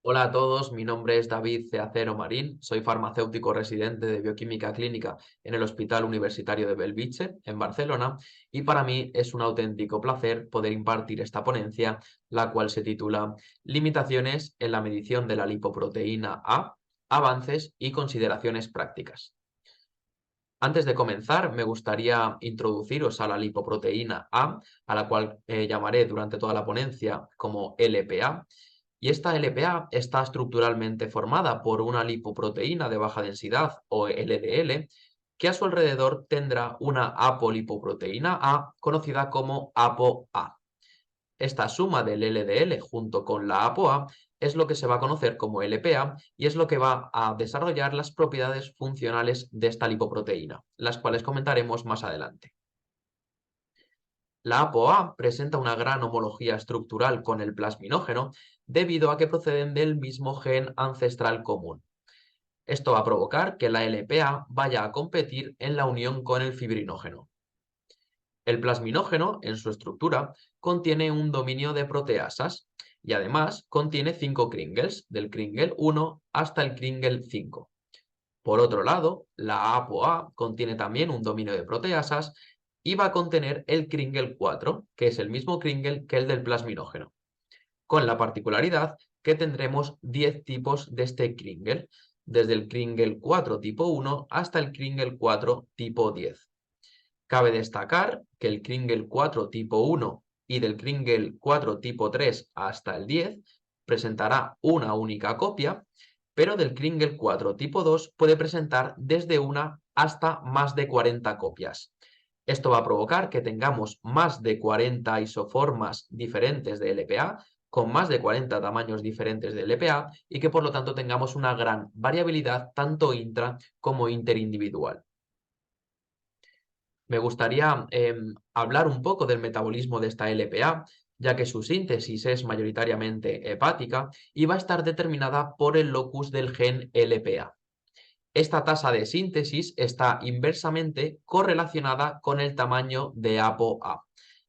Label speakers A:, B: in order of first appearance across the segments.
A: Hola a todos, mi nombre es David Ceacero Marín, soy farmacéutico residente de Bioquímica Clínica en el Hospital Universitario de Bellvitge, en Barcelona, y para mí es un auténtico placer poder impartir esta ponencia, la cual se titula Limitaciones en la medición de la lipoproteína A, avances y consideraciones prácticas. Antes de comenzar, me gustaría introduciros a la lipoproteína A, a la cual llamaré durante toda la ponencia como LPA. Y esta LPA está estructuralmente formada por una lipoproteína de baja densidad o LDL, que a su alrededor tendrá una apolipoproteína A conocida como ApoA. Esta suma del LDL junto con la ApoA es lo que se va a conocer como LPA y es lo que va a desarrollar las propiedades funcionales de esta lipoproteína, las cuales comentaremos más adelante. La ApoA presenta una gran homología estructural con el plasminógeno debido a que proceden del mismo gen ancestral común. Esto va a provocar que la LPA vaya a competir en la unión con el fibrinógeno. El plasminógeno, en su estructura, contiene un dominio de proteasas y además contiene 5 Kringles, del Kringle 1 hasta el Kringle 5. Por otro lado, la ApoA contiene también un dominio de proteasas y va a contener el Kringle 4, que es el mismo Kringle que el del plasminógeno, con la particularidad que tendremos 10 tipos de este Kringle, desde el Kringle 4 tipo 1 hasta el Kringle 4 tipo 10. Cabe destacar que el Kringle 4 tipo 1 y del Kringle 4 tipo 3 hasta el 10 presentará una única copia, pero del Kringle 4 tipo 2 puede presentar desde una hasta más de 40 copias. Esto va a provocar que tengamos más de 40 isoformas diferentes de LPA, con más de 40 tamaños diferentes de LPA y que por lo tanto tengamos una gran variabilidad tanto intra como interindividual. Me gustaría hablar un poco del metabolismo de esta LPA, ya que su síntesis es mayoritariamente hepática y va a estar determinada por el locus del gen LPA. Esta tasa de síntesis está inversamente correlacionada con el tamaño de ApoA.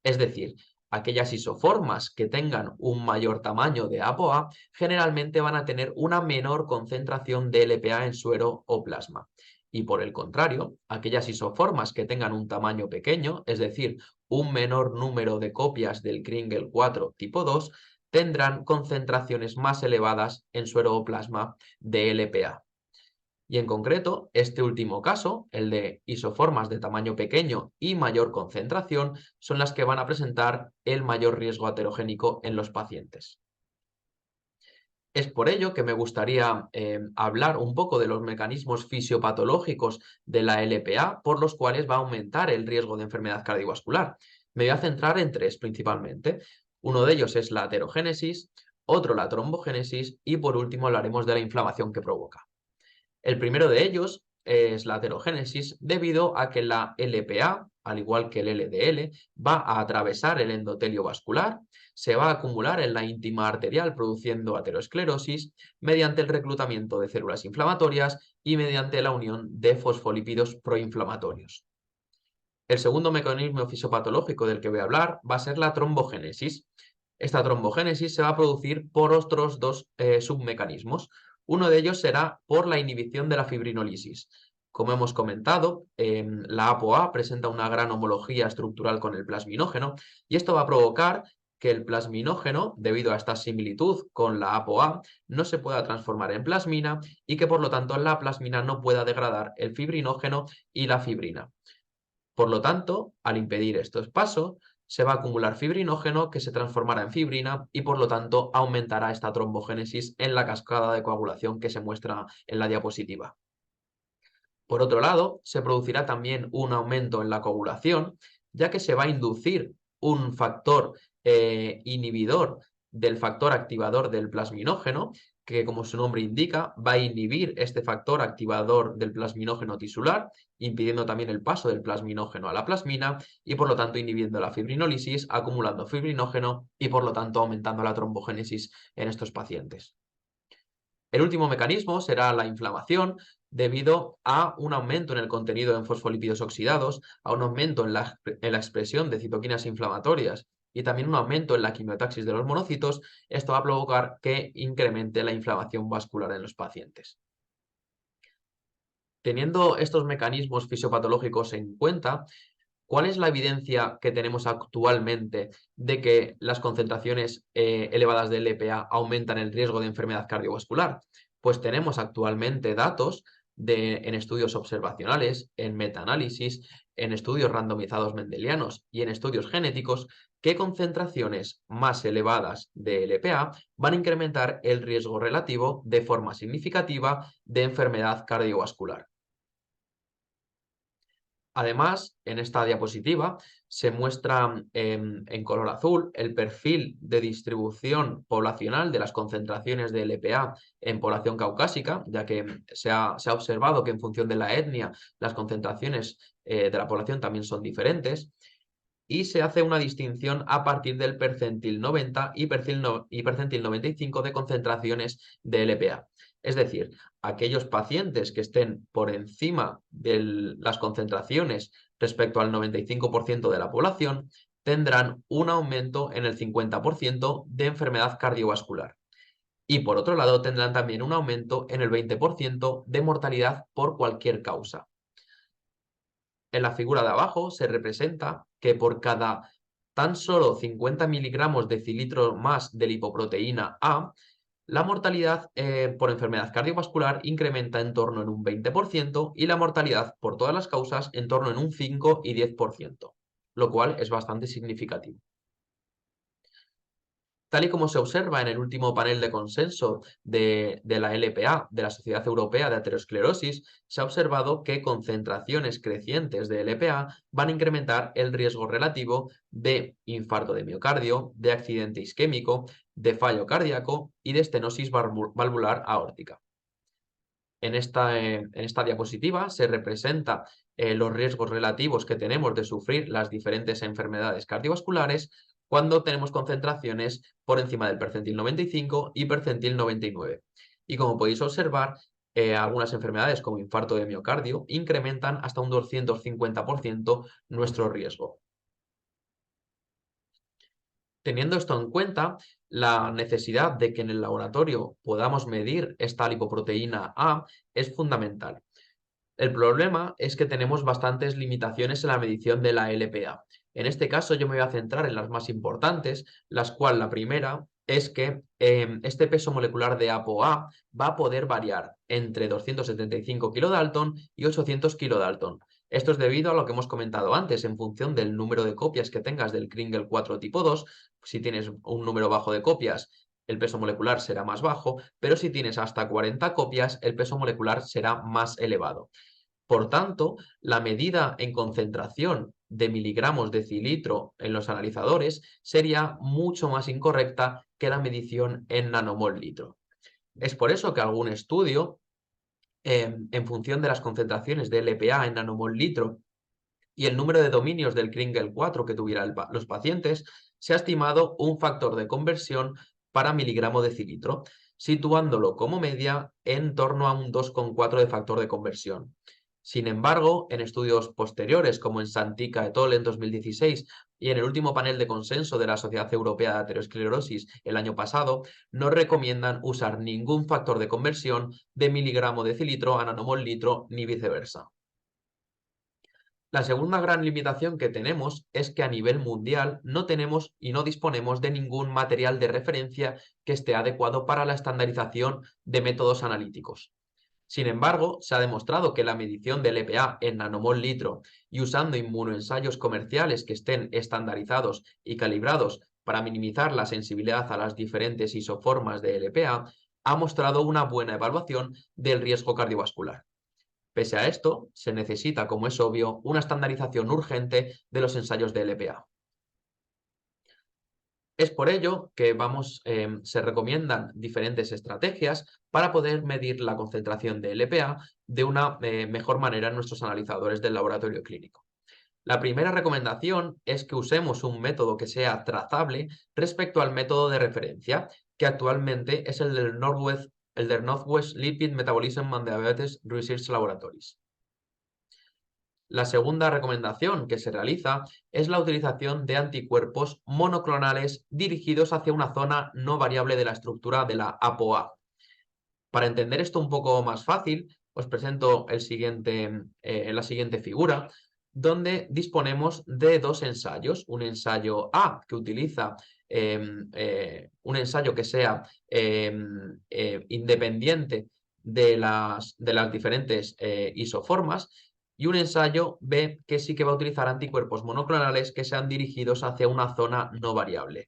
A: Es decir, aquellas isoformas que tengan un mayor tamaño de ApoA generalmente van a tener una menor concentración de LPA en suero o plasma. Y por el contrario, aquellas isoformas que tengan un tamaño pequeño, es decir, un menor número de copias del Kringle 4 tipo 2, tendrán concentraciones más elevadas en suero o plasma de LPA. Y en concreto, este último caso, el de isoformas de tamaño pequeño y mayor concentración, son las que van a presentar el mayor riesgo aterogénico en los pacientes. Es por ello que me gustaría hablar un poco de los mecanismos fisiopatológicos de la LPA por los cuales va a aumentar el riesgo de enfermedad cardiovascular. Me voy a centrar en tres principalmente. Uno de ellos es la aterogénesis, otro la trombogénesis y por último hablaremos de la inflamación que provoca. El primero de ellos es la aterogénesis debido a que la LPA, al igual que el LDL, va a atravesar el endotelio vascular, se va a acumular en la íntima arterial produciendo aterosclerosis mediante el reclutamiento de células inflamatorias y mediante la unión de fosfolípidos proinflamatorios. El segundo mecanismo fisiopatológico del que voy a hablar va a ser la trombogénesis. Esta trombogénesis se va a producir por otros dos submecanismos. Uno de ellos será por la inhibición de la fibrinolisis. Como hemos comentado, la ApoA presenta una gran homología estructural con el plasminógeno y esto va a provocar que el plasminógeno, debido a esta similitud con la ApoA, no se pueda transformar en plasmina y que por lo tanto la plasmina no pueda degradar el fibrinógeno y la fibrina. Por lo tanto, al impedir estos pasos, se va a acumular fibrinógeno que se transformará en fibrina y por lo tanto aumentará esta trombogénesis en la cascada de coagulación que se muestra en la diapositiva. Por otro lado, se producirá también un aumento en la coagulación, ya que se va a inducir un factor inhibidor del factor activador del plasminógeno, que como su nombre indica, va a inhibir este factor activador del plasminógeno tisular, impidiendo también el paso del plasminógeno a la plasmina y por lo tanto inhibiendo la fibrinólisis, acumulando fibrinógeno y por lo tanto aumentando la trombogénesis en estos pacientes. El último mecanismo será la inflamación, debido a un aumento en el contenido en fosfolípidos oxidados, a un aumento en la expresión de citoquinas inflamatorias y también un aumento en la quimiotaxis de los monocitos, esto va a provocar que incremente la inflamación vascular en los pacientes. Teniendo estos mecanismos fisiopatológicos en cuenta, ¿cuál es la evidencia que tenemos actualmente de que las concentraciones elevadas de LPA aumentan el riesgo de enfermedad cardiovascular? Pues tenemos actualmente datos en estudios observacionales, en metaanálisis, en estudios randomizados mendelianos y en estudios genéticos que concentraciones más elevadas de LPA van a incrementar el riesgo relativo de forma significativa de enfermedad cardiovascular. Además, en esta diapositiva se muestra en color azul el perfil de distribución poblacional de las concentraciones de LPA en población caucásica, ya que se ha observado que en función de la etnia las concentraciones de la población también son diferentes. Y se hace una distinción a partir del percentil 90 y percentil 95 de concentraciones de LPA. Es decir, aquellos pacientes que estén por encima de las concentraciones respecto al 95% de la población tendrán un aumento en el 50% de enfermedad cardiovascular. Y por otro lado, tendrán también un aumento en el 20% de mortalidad por cualquier causa. En la figura de abajo se representa que por cada tan solo 50 miligramos decilitro más de lipoproteína A, la mortalidad por enfermedad cardiovascular incrementa en torno en un 20% y la mortalidad por todas las causas en torno en un 5 y 10%, lo cual es bastante significativo. Tal y como se observa en el último panel de consenso de la LPA, de la Sociedad Europea de Aterosclerosis, se ha observado que concentraciones crecientes de LPA van a incrementar el riesgo relativo de infarto de miocardio, de accidente isquémico, de fallo cardíaco y de estenosis valvular aórtica. En esta diapositiva se representa los riesgos relativos que tenemos de sufrir las diferentes enfermedades cardiovasculares cuando tenemos concentraciones por encima del percentil 95 y percentil 99. Y como podéis observar, algunas enfermedades como infarto de miocardio incrementan hasta un 250% nuestro riesgo. Teniendo esto en cuenta, la necesidad de que en el laboratorio podamos medir esta lipoproteína A es fundamental. El problema es que tenemos bastantes limitaciones en la medición de la LPA. En este caso yo me voy a centrar en las más importantes, las cuales la primera es que este peso molecular de ApoA va a poder variar entre 275 kilodalton y 800 kilodalton. Esto es debido a lo que hemos comentado antes, en función del número de copias que tengas del Kringle 4 tipo 2. Si tienes un número bajo de copias, el peso molecular será más bajo, pero si tienes hasta 40 copias, el peso molecular será más elevado. Por tanto, la medida en concentración de miligramos decilitro en los analizadores sería mucho más incorrecta que la medición en nanomol litro. Es por eso que algún estudio, en función de las concentraciones de LPA en nanomol litro y el número de dominios del Kringle 4 que tuvieran los pacientes, se ha estimado un factor de conversión para miligramo decilitro, situándolo como media en torno a un 2,4 de factor de conversión. Sin embargo, en estudios posteriores, como en Santika et al. En 2016 y en el último panel de consenso de la Sociedad Europea de Aterosclerosis el año pasado, no recomiendan usar ningún factor de conversión de miligramo decilitro a nanomol litro ni viceversa. La segunda gran limitación que tenemos es que a nivel mundial no tenemos y no disponemos de ningún material de referencia que esté adecuado para la estandarización de métodos analíticos. Sin embargo, se ha demostrado que la medición del LPA en nanomol litro y usando inmunoensayos comerciales que estén estandarizados y calibrados para minimizar la sensibilidad a las diferentes isoformas de LPA ha mostrado una buena evaluación del riesgo cardiovascular. Pese a esto, se necesita, como es obvio, una estandarización urgente de los ensayos de LPA. Es por ello que se recomiendan diferentes estrategias para poder medir la concentración de LPA de una mejor manera en nuestros analizadores del laboratorio clínico. La primera recomendación es que usemos un método que sea trazable respecto al método de referencia, que actualmente es el del Northwest Lipid Metabolism and Diabetes Research Laboratories. La segunda recomendación que se realiza es la utilización de anticuerpos monoclonales dirigidos hacia una zona no variable de la estructura de la ApoA. Para entender esto un poco más fácil, os presento la siguiente figura, donde disponemos de dos ensayos. Un ensayo A que utiliza un ensayo que sea independiente de las diferentes isoformas, y un ensayo B que sí que va a utilizar anticuerpos monoclonales que sean dirigidos hacia una zona no variable.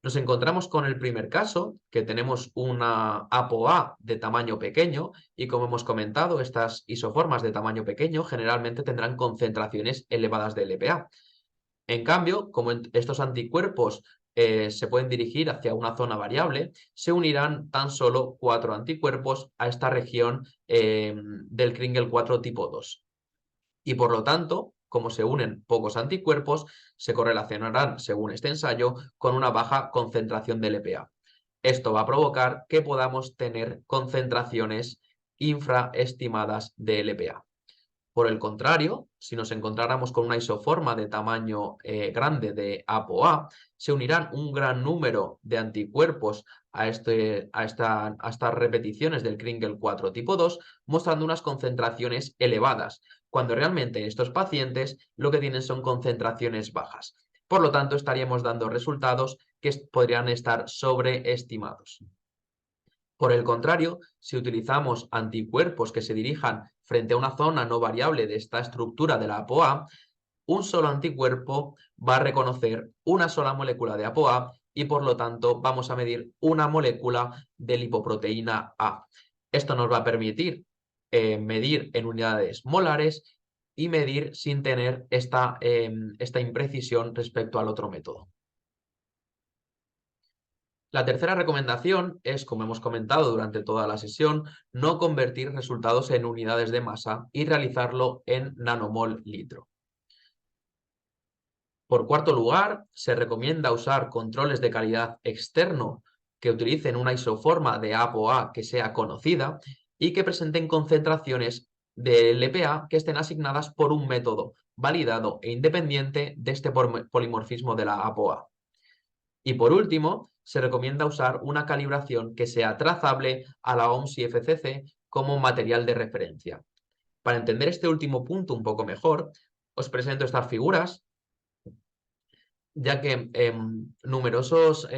A: Nos encontramos con el primer caso, que tenemos una ApoA de tamaño pequeño y, como hemos comentado, estas isoformas de tamaño pequeño generalmente tendrán concentraciones elevadas de LPA. En cambio, como estos anticuerpos se pueden dirigir hacia una zona variable, se unirán tan solo 4 anticuerpos a esta región del Kringle 4 tipo 2. Y por lo tanto, como se unen pocos anticuerpos, se correlacionarán, según este ensayo, con una baja concentración de LPA. Esto va a provocar que podamos tener concentraciones infraestimadas de LPA. Por el contrario, si nos encontráramos con una isoforma de tamaño grande de ApoA, se unirán un gran número de anticuerpos a estas repeticiones del Kringle 4 tipo 2, mostrando unas concentraciones elevadas, cuando realmente estos pacientes lo que tienen son concentraciones bajas. Por lo tanto, estaríamos dando resultados que podrían estar sobreestimados. Por el contrario, si utilizamos anticuerpos que se dirijan frente a una zona no variable de esta estructura de la ApoA, un solo anticuerpo va a reconocer una sola molécula de ApoA y, por lo tanto, vamos a medir una molécula de lipoproteína A. Esto nos va a permitir medir en unidades molares y medir sin tener esta imprecisión respecto al otro método. La tercera recomendación es, como hemos comentado durante toda la sesión, no convertir resultados en unidades de masa y realizarlo en nanomol litro. Por cuarto lugar, se recomienda usar controles de calidad externo que utilicen una isoforma de ApoA que sea conocida y que presenten concentraciones de LPA que estén asignadas por un método validado e independiente de este polimorfismo de la ApoA. Y por último, se recomienda usar una calibración que sea trazable a la OMS y FCC como material de referencia. Para entender este último punto un poco mejor, os presento estas figuras, ya que numerosas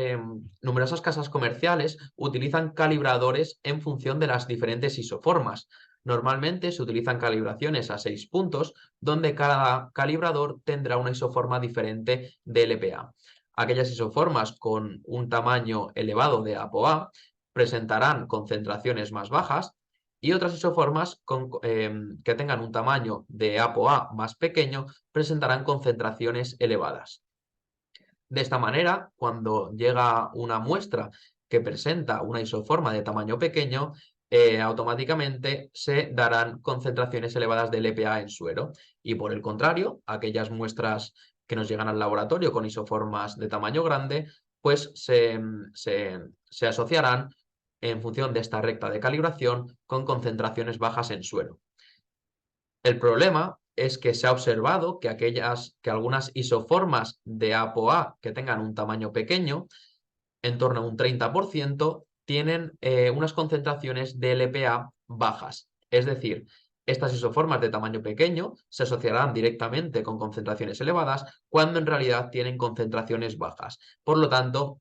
A: casas comerciales utilizan calibradores en función de las diferentes isoformas. Normalmente se utilizan calibraciones a 6 puntos, donde cada calibrador tendrá una isoforma diferente de LPA. Aquellas isoformas con un tamaño elevado de ApoA presentarán concentraciones más bajas, y otras isoformas que tengan un tamaño de ApoA más pequeño presentarán concentraciones elevadas. De esta manera, cuando llega una muestra que presenta una isoforma de tamaño pequeño, automáticamente se darán concentraciones elevadas de LPA en suero. Y por el contrario, aquellas muestras que nos llegan al laboratorio con isoformas de tamaño grande, pues se asociarán en función de esta recta de calibración con concentraciones bajas en suero. El problema es que se ha observado que algunas isoformas de ApoA que tengan un tamaño pequeño, en torno a un 30%, tienen unas concentraciones de LPA bajas. Es decir, estas isoformas de tamaño pequeño se asociarán directamente con concentraciones elevadas cuando en realidad tienen concentraciones bajas. Por lo tanto,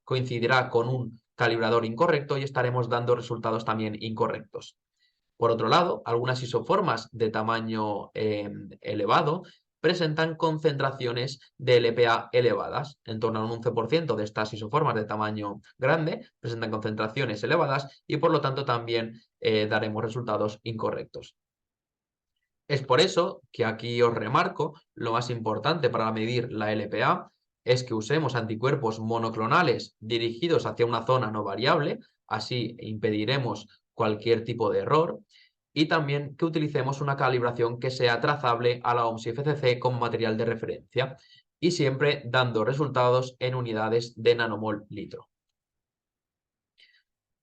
A: coincidirá con un calibrador incorrecto y estaremos dando resultados también incorrectos. Por otro lado, algunas isoformas de tamaño elevado presentan concentraciones de LPA elevadas. En torno a un 11% de estas isoformas de tamaño grande presentan concentraciones elevadas y, por lo tanto, también daremos resultados incorrectos. Es por eso que aquí os remarco lo más importante para medir la LPA es que usemos anticuerpos monoclonales dirigidos hacia una zona no variable, así impediremos cualquier tipo de error, y también que utilicemos una calibración que sea trazable a la OMS y FCC como material de referencia, y siempre dando resultados en unidades de nanomol litro.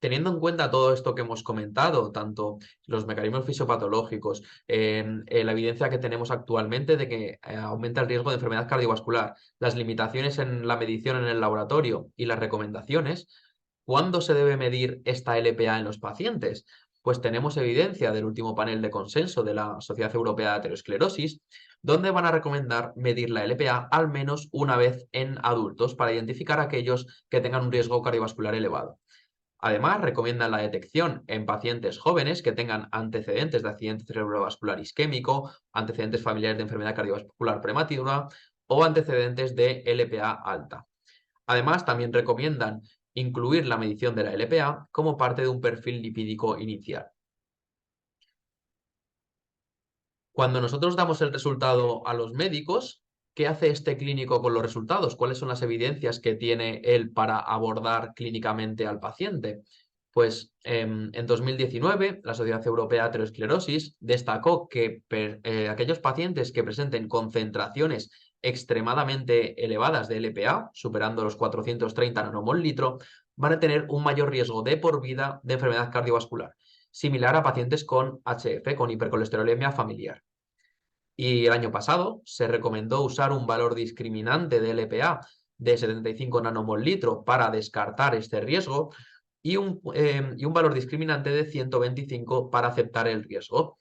A: Teniendo en cuenta todo esto que hemos comentado, tanto los mecanismos fisiopatológicos, la evidencia que tenemos actualmente de que aumenta el riesgo de enfermedad cardiovascular, las limitaciones en la medición en el laboratorio y las recomendaciones, ¿cuándo se debe medir esta LPA en los pacientes? Pues tenemos evidencia del último panel de consenso de la Sociedad Europea de Aterosclerosis, donde van a recomendar medir la LPA al menos una vez en adultos para identificar a aquellos que tengan un riesgo cardiovascular elevado. Además, recomiendan la detección en pacientes jóvenes que tengan antecedentes de accidente cerebrovascular isquémico, antecedentes familiares de enfermedad cardiovascular prematura o antecedentes de LPA alta. Además, también recomiendan incluir la medición de la LPA como parte de un perfil lipídico inicial. Cuando nosotros damos el resultado a los médicos, ¿qué hace este clínico con los resultados? ¿Cuáles son las evidencias que tiene él para abordar clínicamente al paciente? Pues en 2019, la Sociedad Europea de Aterosclerosis destacó que aquellos pacientes que presenten concentraciones extremadamente elevadas de LPA, superando los 430 nanomol litro, van a tener un mayor riesgo de por vida de enfermedad cardiovascular, similar a pacientes con HF, con hipercolesterolemia familiar. Y el año pasado se recomendó usar un valor discriminante de LPA de 75 nanomol litro para descartar este riesgo y un valor discriminante de 125 para aceptar el riesgo.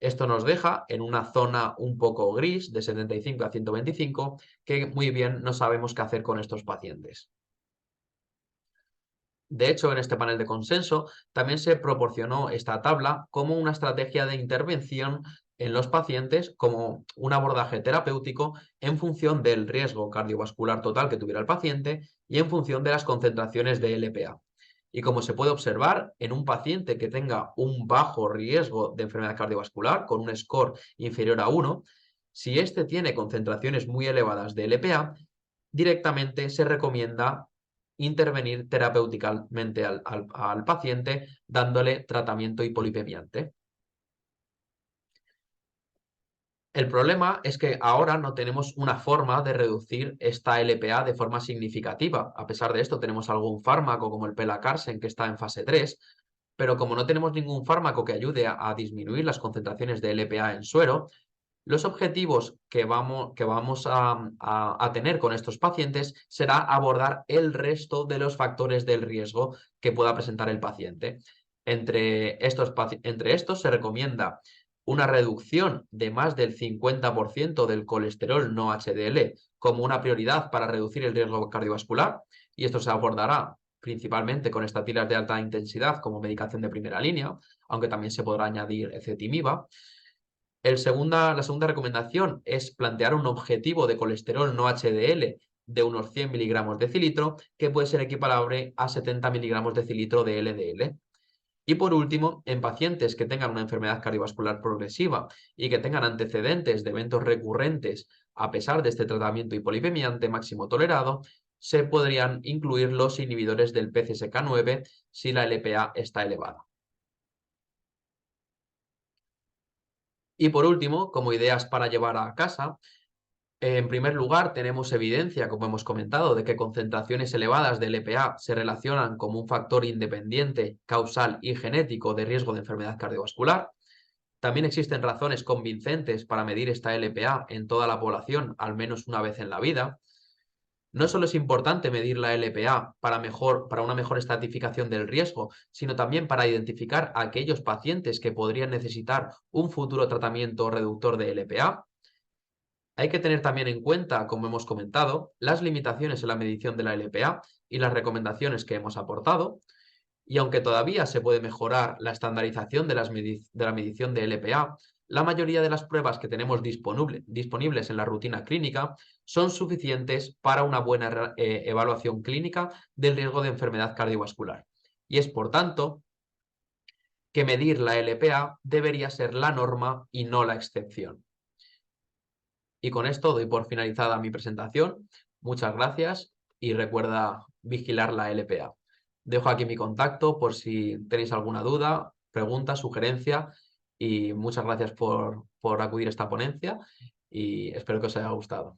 A: Esto nos deja en una zona un poco gris de 75 a 125 que muy bien no sabemos qué hacer con estos pacientes. De hecho, en este panel de consenso también se proporcionó esta tabla como una estrategia de intervención en los pacientes, como un abordaje terapéutico en función del riesgo cardiovascular total que tuviera el paciente y en función de las concentraciones de LPA. Y como se puede observar, en un paciente que tenga un bajo riesgo de enfermedad cardiovascular, con un score inferior a 1, si éste tiene concentraciones muy elevadas de LPA, directamente se recomienda intervenir terapéuticamente al paciente dándole tratamiento hipolipemiante. El problema es que ahora no tenemos una forma de reducir esta LPA de forma significativa. A pesar de esto, tenemos algún fármaco como el Pelacarsen que está en fase 3, pero como no tenemos ningún fármaco que ayude a disminuir las concentraciones de LPA en suero, los objetivos que vamos a tener con estos pacientes será abordar el resto de los factores del riesgo que pueda presentar el paciente. Entre estos se recomienda una reducción de más del 50% del colesterol no HDL como una prioridad para reducir el riesgo cardiovascular, y esto se abordará principalmente con estatinas de alta intensidad como medicación de primera línea, aunque también se podrá añadir ezetimiba. La segunda recomendación es plantear un objetivo de colesterol no HDL de unos 100 miligramos de decilitro, que puede ser equiparable a 70 miligramos de decilitro de LDL. Y por último, en pacientes que tengan una enfermedad cardiovascular progresiva y que tengan antecedentes de eventos recurrentes a pesar de este tratamiento hipolipemiante máximo tolerado, se podrían incluir los inhibidores del PCSK9 si la LPA está elevada. Y por último, como ideas para llevar a casa, en primer lugar, tenemos evidencia, como hemos comentado, de que concentraciones elevadas de LPA se relacionan como un factor independiente, causal y genético de riesgo de enfermedad cardiovascular. También existen razones convincentes para medir esta LPA en toda la población al menos una vez en la vida. No solo es importante medir la LPA para una mejor estratificación del riesgo, sino también para identificar a aquellos pacientes que podrían necesitar un futuro tratamiento reductor de LPA. Hay que tener también en cuenta, como hemos comentado, las limitaciones en la medición de la LPA y las recomendaciones que hemos aportado. Y aunque todavía se puede mejorar la estandarización de la medición de LPA, la mayoría de las pruebas que tenemos disponibles en la rutina clínica son suficientes para una buena evaluación clínica del riesgo de enfermedad cardiovascular. Y es, por tanto, que medir la LPA debería ser la norma y no la excepción. Y con esto doy por finalizada mi presentación. Muchas gracias y recuerda vigilar la LPA. Dejo aquí mi contacto por si tenéis alguna duda, pregunta, sugerencia, y muchas gracias por acudir a esta ponencia y espero que os haya gustado.